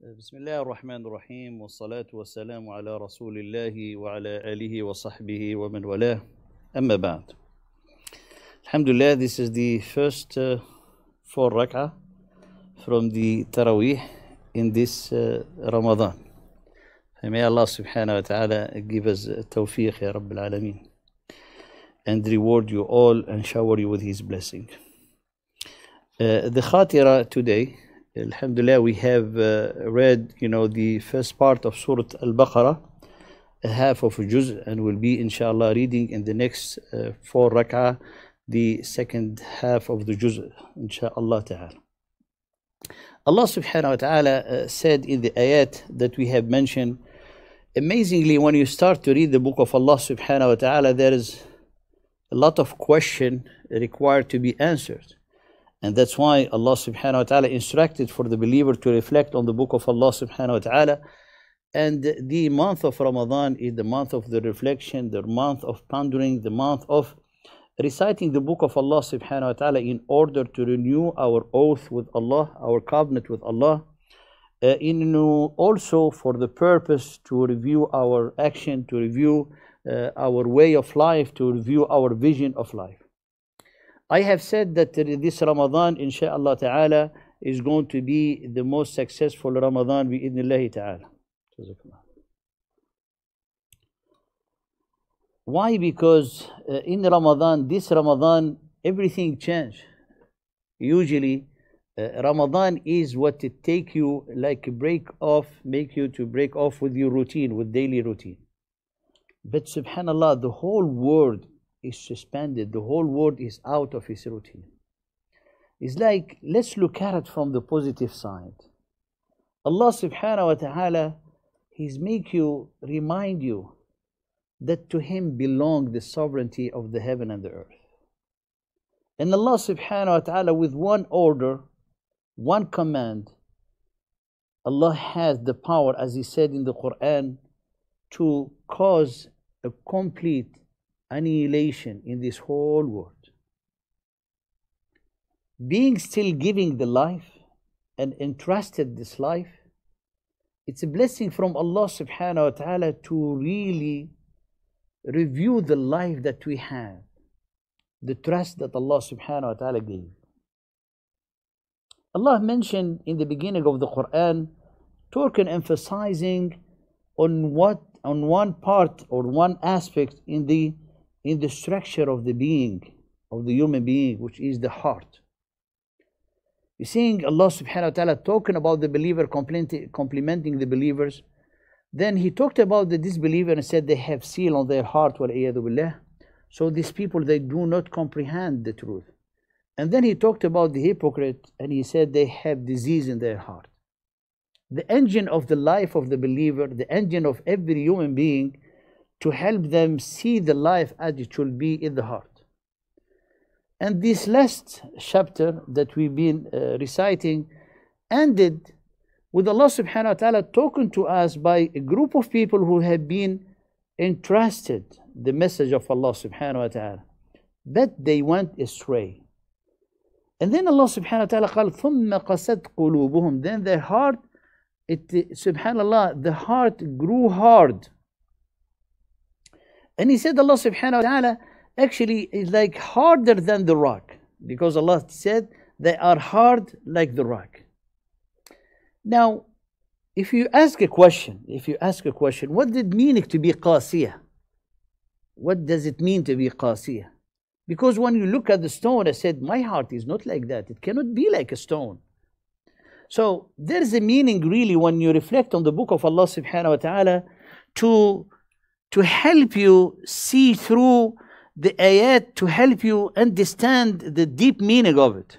بسم الله الرحمن الرحيم والصلاة والسلام على رسول الله وعلى آله وصحبه ومن والاه أما بعد. Alhamdulillah, this is the first 4 rak'ah from the Taraweeh in this Ramadan. May Allah subhanahu wa ta'ala give us tawfiq ya Rabbil Alameen and reward you all and shower you with His blessing. The Khatira today, Alhamdulillah, we have read, the first part of Surah Al-Baqarah, a half of a juz, and we'll be, inshallah, reading in the next 4 rak'ah, the second half of the juz, inshallah ta'ala. Allah subhanahu wa ta'ala said in the ayat that we have mentioned, amazingly, when you start to read the book of Allah subhanahu wa ta'ala, there is a lot of question required to be answered. And that's why Allah subhanahu wa ta'ala instructed for the believer to reflect on the book of Allah subhanahu wa ta'ala. And the month of Ramadan is the month of the reflection, the month of pondering, the month of reciting the book of Allah subhanahu wa ta'ala in order to renew our oath with Allah, our covenant with Allah, also for the purpose to review our action, to review our way of life, to review our vision of life. I have said that this Ramadan, insha'Allah ta'ala, is going to be the most successful Ramadan bi'idhnillahi ta'ala. Why? Because in Ramadan, this Ramadan, everything changed. Usually, Ramadan is what it take you like make you to break off with your routine, with daily routine. But subhanallah, the whole world is suspended. The whole world is out of its routine. It's like, let's look at it from the positive side. Allah subhanahu wa ta'ala, He's remind you that to Him belong the sovereignty of the heaven and the earth. And Allah subhanahu wa ta'ala, with one order, one command, Allah has the power, as He said in the Quran, to cause a complete annihilation in this whole world. Being still giving the life and entrusted this life, it's a blessing from Allah subhanahu wa ta'ala to really review the life that we have, the trust that Allah subhanahu wa ta'ala gave. Allah mentioned in the beginning of the Quran, talking, emphasizing on one part or one aspect in the structure of the being, of the human being, which is the heart. You're seeing Allah subhanahu wa ta'ala talking about the believer, complimenting the believers. Then He talked about the disbeliever and said they have seal on their heart, wal-iyadu billah. So these people, they do not comprehend the truth. And then He talked about the hypocrite and He said they have disease in their heart. The engine of the life of the believer, the engine of every human being, to help them see the life as it should be in the heart. And this last chapter that we've been reciting ended with Allah subhanahu wa ta'ala talking to us by a group of people who have been entrusted the message of Allah subhanahu wa ta'ala, but they went astray. And then Allah subhanahu wa ta'ala قال ثُمَّ قَسَتْ قُلُوبُهُم, then their heart, subhanallah, the heart grew hard. And He said, Allah subhanahu wa ta'ala, actually is like harder than the rock, because Allah said they are hard like the rock. Now, if you ask a question, what did it mean to be qasiyah? What does it mean to be qasiyah? Because when you look at the stone, I said, my heart is not like that. It cannot be like a stone. So there is a meaning really when you reflect on the book of Allah subhanahu wa ta'ala to help you see through the ayat, to help you understand the deep meaning of it.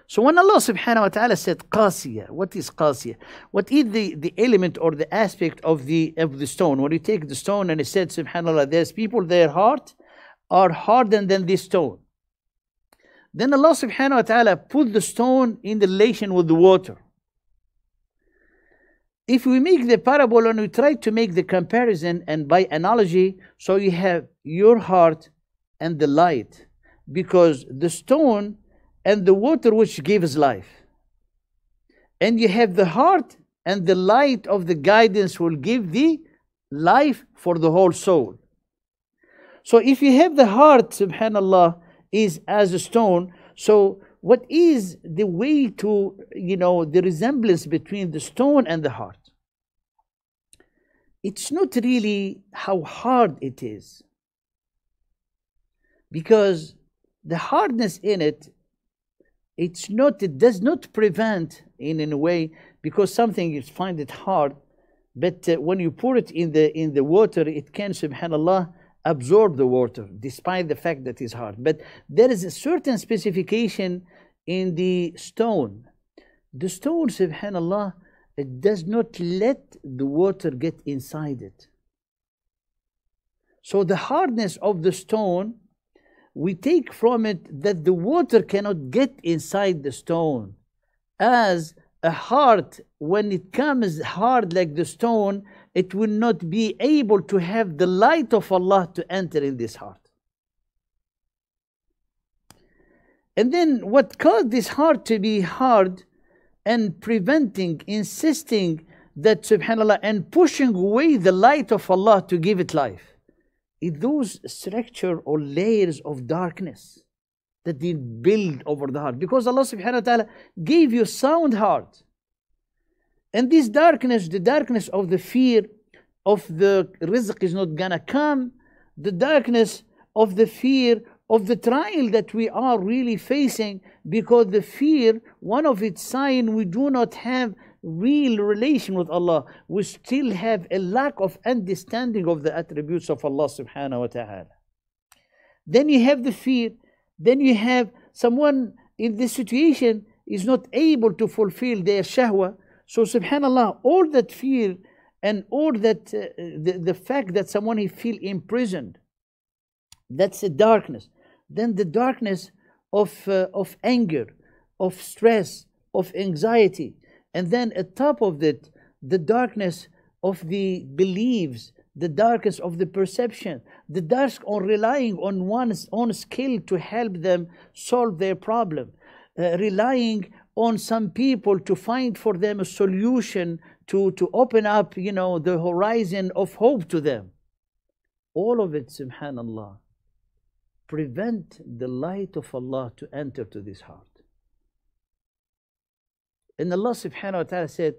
So when Allah subhanahu wa ta'ala said qasiyah, what is qasiyah? What is the element or the aspect of the stone? When you take the stone and it said, subhanallah, there's people, their heart are hardened than this stone. Then Allah subhanahu wa ta'ala put the stone in the relation with the water. If we make the parable and we try to make the comparison and by analogy, so you have your heart and the light, because the stone and the water which gives life. And you have the heart and the light of the guidance will give thee life for the whole soul. So if you have the heart, subhanallah, is as a stone, so what is the way to, the resemblance between the stone and the heart? It's not really how hard it is, because the hardness in it, it does not prevent in a way, because something you find it hard, but when you pour it in the water, it can, subhanallah, absorb the water, despite the fact that it's hard. But there is a certain specification in the stone. The stone, subhanallah, it does not let the water get inside it. So the hardness of the stone, we take from it that the water cannot get inside the stone. As a heart, when it comes hard like the stone, it will not be able to have the light of Allah to enter in this heart. And then what caused this heart to be hard and preventing, insisting that, subhanallah, and pushing away the light of Allah to give it life, is those structure or layers of darkness that they build over the heart. Because Allah subhanahu wa ta'ala gave you sound heart. And this darkness, the darkness of the fear of the rizq is not gonna come, the darkness of the fear of the trial that we are really facing, because the fear, one of its signs, we do not have real relation with Allah. We still have a lack of understanding of the attributes of Allah subhanahu wa ta'ala. Then you have the fear, then you have someone in this situation is not able to fulfill their shahwa. So subhanallah, all that fear and all that the fact that someone he feel imprisoned, that's a darkness. Then the darkness of anger, of stress, of anxiety, and then at top of that, the darkness of the beliefs, the darkness of the perception, the dark on relying on one's own skill to help them solve their problem, relying on some people to find for them a solution to open up, the horizon of hope to them. All of it, subhanallah, prevent the light of Allah to enter to this heart. And Allah subhanahu wa ta'ala said,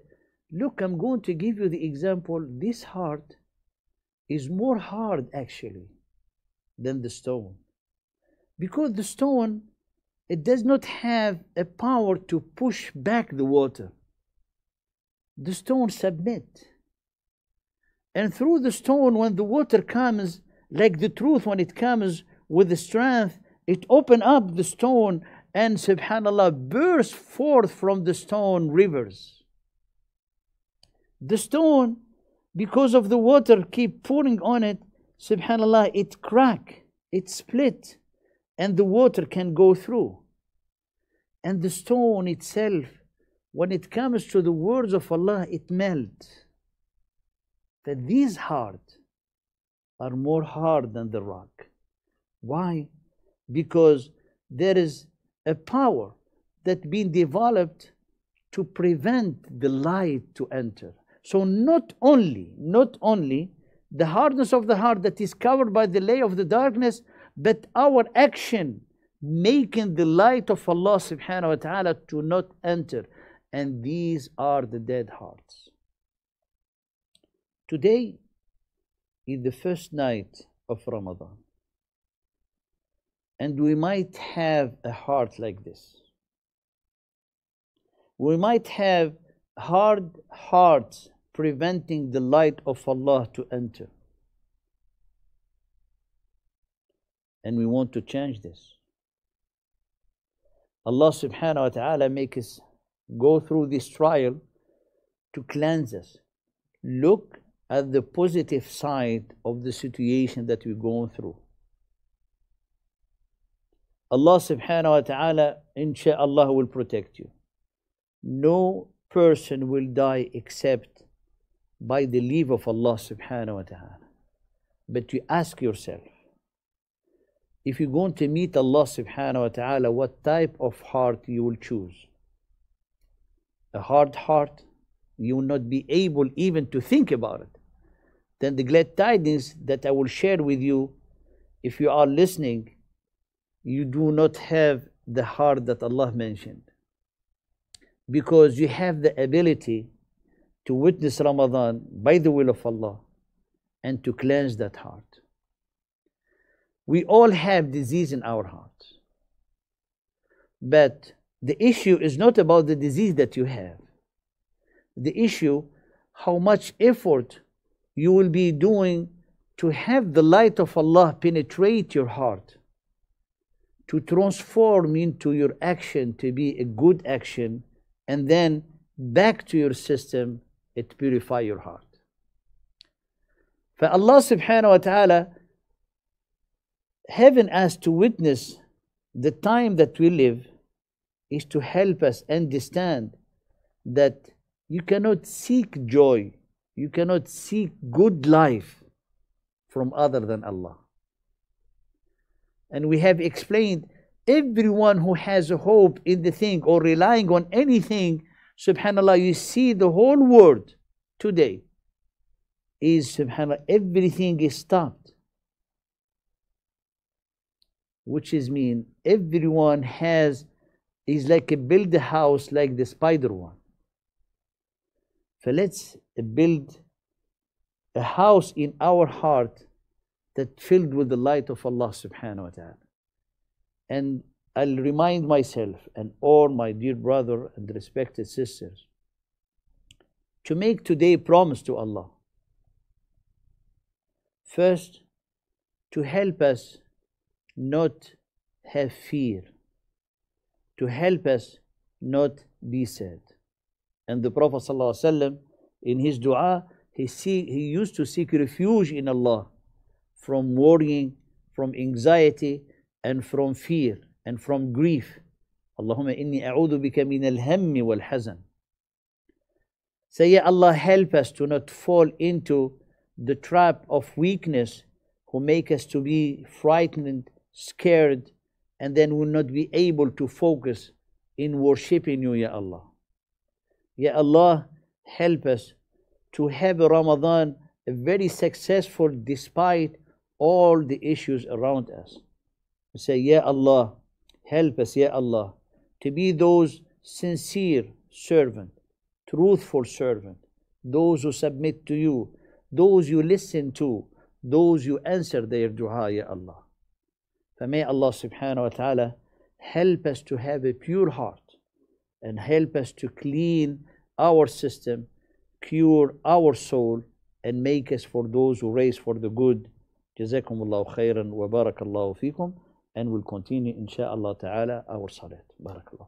look, I'm going to give you the example. This heart is more hard actually than the stone. Because the stone, it does not have a power to push back the water. The stone submit. And through the stone, when the water comes, like the truth, when it comes with the strength, it open up the stone, and subhanallah, burst forth from the stone rivers. The stone, because of the water keep pouring on it, subhanallah, it crack, it split, and the water can go through. And the stone itself, when it comes to the words of Allah, it melts. That these hearts are more hard than the rock. Why? Because there is a power that been developed to prevent the light to enter. So not only the hardness of the heart that is covered by the layer of the darkness, but our action making the light of Allah subhanahu wa ta'ala to not enter. And these are the dead hearts. Today is the first night of Ramadan. And we might have a heart like this. We might have hard hearts preventing the light of Allah to enter. And we want to change this. Allah subhanahu wa ta'ala make us go through this trial to cleanse us. Look at the positive side of the situation that we're going through. Allah subhanahu wa ta'ala, insha'Allah, will protect you. No person will die except by the leave of Allah subhanahu wa ta'ala. But you ask yourself, if you're going to meet Allah subhanahu wa ta'ala, what type of heart you will choose? A hard heart You will not be able even to think about it. Then the glad tidings that I will share with you, if you are listening, you do not have the heart that Allah mentioned, because you have the ability to witness Ramadan by the will of Allah and to cleanse that heart. We all have disease in our hearts, but the issue is not about the disease that you have. The issue, how much effort you will be doing to have the light of Allah penetrate your heart, to transform into your action to be a good action, and then back to your system, it purify your heart. For Allah subhanahu wa ta'ala, having us to witness the time that we live, is to help us understand that you cannot seek joy, you cannot seek good life from other than Allah. And we have explained, everyone who has a hope in the thing or relying on anything, subhanAllah, you see the whole world today is, subhanAllah, everything is stopped. Which is mean everyone is like a build a house like the spider one. So let's build a house in our heart that filled with the light of Allah subhanahu wa ta'ala. And I'll remind myself and all my dear brother and respected sisters to make today a promise to Allah. First, to help us not have fear, to help us not be sad. And the Prophet ﷺ, in his dua, he used to seek refuge in Allah from worrying, from anxiety, and from fear, and from grief. Allahumma inni a'udhu bika min al-hammi wal-hazan. Say, Ya Allah, help us to not fall into the trap of weakness who make us to be frightened, scared, and then will not be able to focus in worshipping you, Ya Allah. Ya Allah, help us to have a Ramadan very successful despite all the issues around us. Say, Ya Allah, help us, Ya Allah, to be those sincere servant, truthful servant, those who submit to you, those you listen to, those you answer their dua, Ya Allah. May Allah subhanahu wa ta'ala help us to have a pure heart and help us to clean our system, cure our soul, and make us for those who raise for the good. Jazakumullahu khairan wa barakallahu fikum. And we'll continue, insha'Allah ta'ala, our salat. Barakallahu.